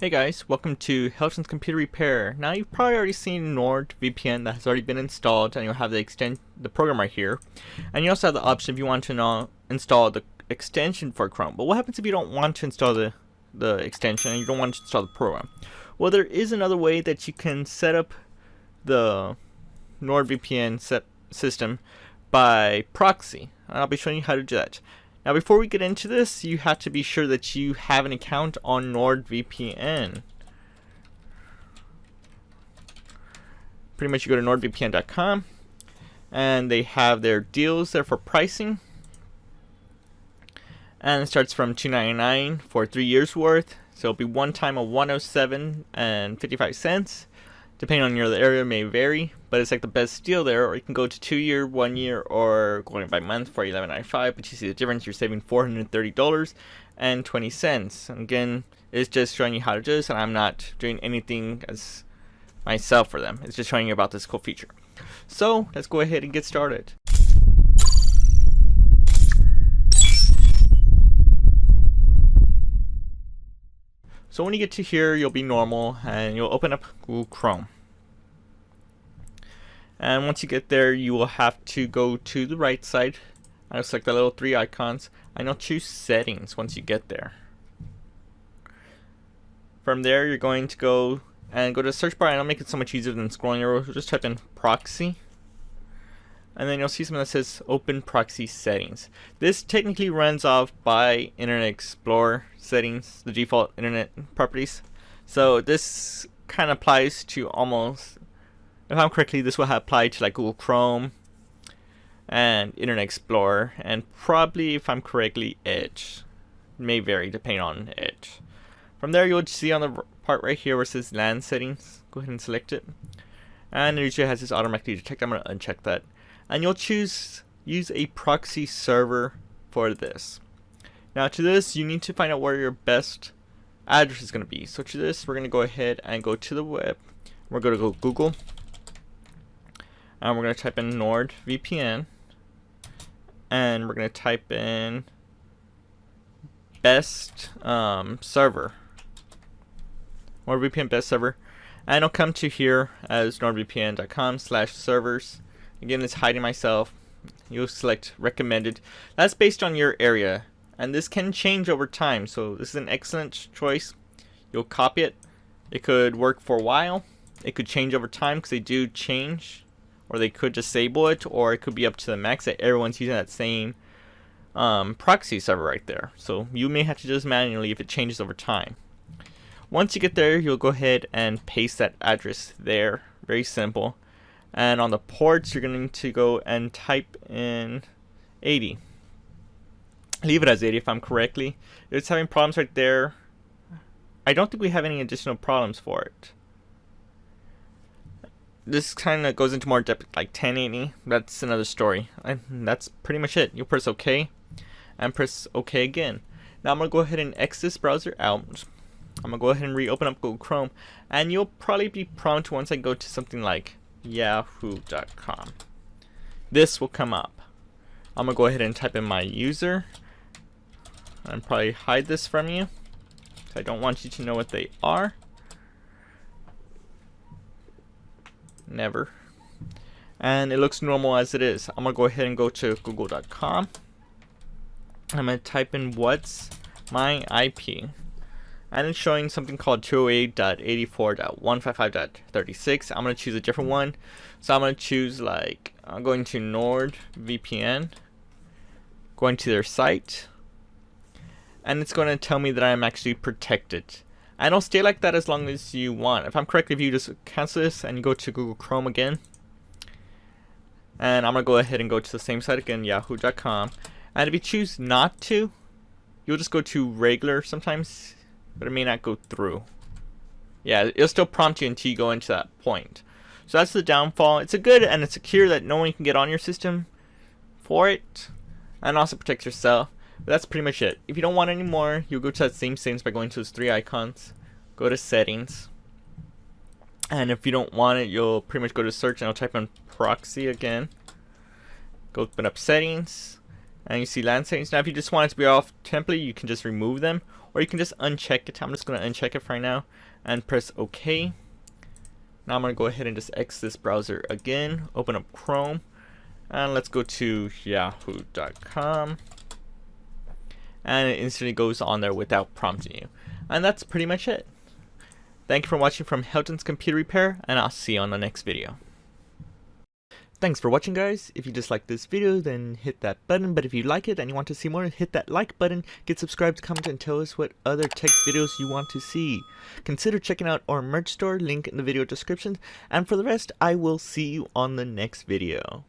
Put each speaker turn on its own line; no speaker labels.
Hey guys, welcome to Heltons Computer Repair. Now you've probably already seen NordVPN that has already been installed, and you'll have the program right here. And you also have the option if you want to install the extension for Chrome. But what happens if you don't want to install the extension and you don't want to install the program? Well, there is another way that you can set up the NordVPN system by proxy, and I'll be showing you how to do that. Now, before we get into this, you have to be sure that you have an account on NordVPN. Pretty much you go to nordvpn.com and they have their deals there for pricing. And it starts from $2.99 for 3 years worth. So it'll be one time of $107 and 55 cents. Depending on your area, it may vary, but it's like the best deal there. Or you can go to 2 year, 1 year, or going by month for $11.95. But you see the difference. You're saving $430 and 20 cents. And again, it's just showing you how to do this, and I'm not doing anything as myself for them. It's just showing you about this cool feature. So let's go ahead and get started. So when you get to here, you'll be normal and you'll open up Google Chrome. And once you get there, you will have to go to the right side. I'll select the little three icons and you'll choose settings once you get there. From there, you're going to go to the search bar, and I'll make it so much easier than scrolling over. Just type in Proxy. And then you'll see something that says Open Proxy Settings. This technically runs off by Internet Explorer settings, the default internet properties. So this kind of applies to almost, if I'm correctly, this will apply to like Google Chrome and Internet Explorer, and probably, if I'm correctly, Edge. It may vary depending on Edge. From there, you'll see on the part right here where it says LAN settings. Go ahead and select it. And it usually has this automatically detect. I'm going to uncheck that. And you'll choose use a proxy server for this. Now to this, you need to find out where your best address is going to be. So to this, we're going to go ahead and go to the web. We're going to go Google, and we're going to type in NordVPN, and we're going to type in best server, NordVPN best server, and it'll come to here as nordvpn.com/servers. Again, it's hiding myself. You'll select recommended. That's based on your area, and this can change over time. So this is an excellent choice. You'll copy it. It could work for a while. It could change over time because they do change, or they could disable it, or it could be up to the max that everyone's using that same proxy server right there. So you may have to do this manually if it changes over time. Once you get there, you'll go ahead and paste that address there. Very simple. And on the ports, you're going to go and type in 80. Leave it as 80 if I'm correctly. If it's having problems right there, I don't think we have any additional problems for it. This kind of goes into more depth, like 1080. That's another story. And that's pretty much it. You'll press OK and press OK again. Now I'm going to go ahead and exit this browser out. I'm going to go ahead and reopen up Google Chrome. And you'll probably be prompted once I go to something like yahoo.com. This will come up. I'm gonna go ahead and type in my user and probably hide this from you, so I don't want you to know what they are. Never. And it looks normal as it is. I'm gonna go ahead and go to google.com. I'm gonna type in what's my IP, and it's showing something called 208.84.155.36. I'm going to choose a different one. So I'm going to choose, like, I'm going to NordVPN, going to their site, and it's going to tell me that I'm actually protected. And it'll stay like that as long as you want. If I'm correct, if you just cancel this and you go to Google Chrome again, and I'm going to go ahead and go to the same site again, yahoo.com. And if you choose not to, you'll just go to regular sometimes, but it may not go through. Yeah, it'll still prompt you until you go into that point. So that's the downfall. It's a good and it's secure that no one can get on your system for it, and also protects yourself. But that's pretty much it. If you don't want any more, you'll go to that same settings by going to those three icons. Go to settings. And if you don't want it, you'll pretty much go to search and I'll type in proxy again. Go open up settings. And you see LAN settings. Now if you just want it to be off temporarily, you can just remove them. or you can just uncheck it. I'm just going to uncheck it for right now and press OK. Now I'm going to go ahead and just exit this browser again, open up Chrome, and let's go to yahoo.com, and it instantly goes on there without prompting you. And that's pretty much it. Thank you for watching from Heltons Computer Repair, and I'll see you on the next video. Thanks for watching, guys. If you disliked this video, then hit that button, but if you like it and you want to see more, hit that like button, get subscribed, comment, and tell us what other tech videos you want to see. Consider checking out our merch store, link in the video description, and for the rest, I will see you on the next video.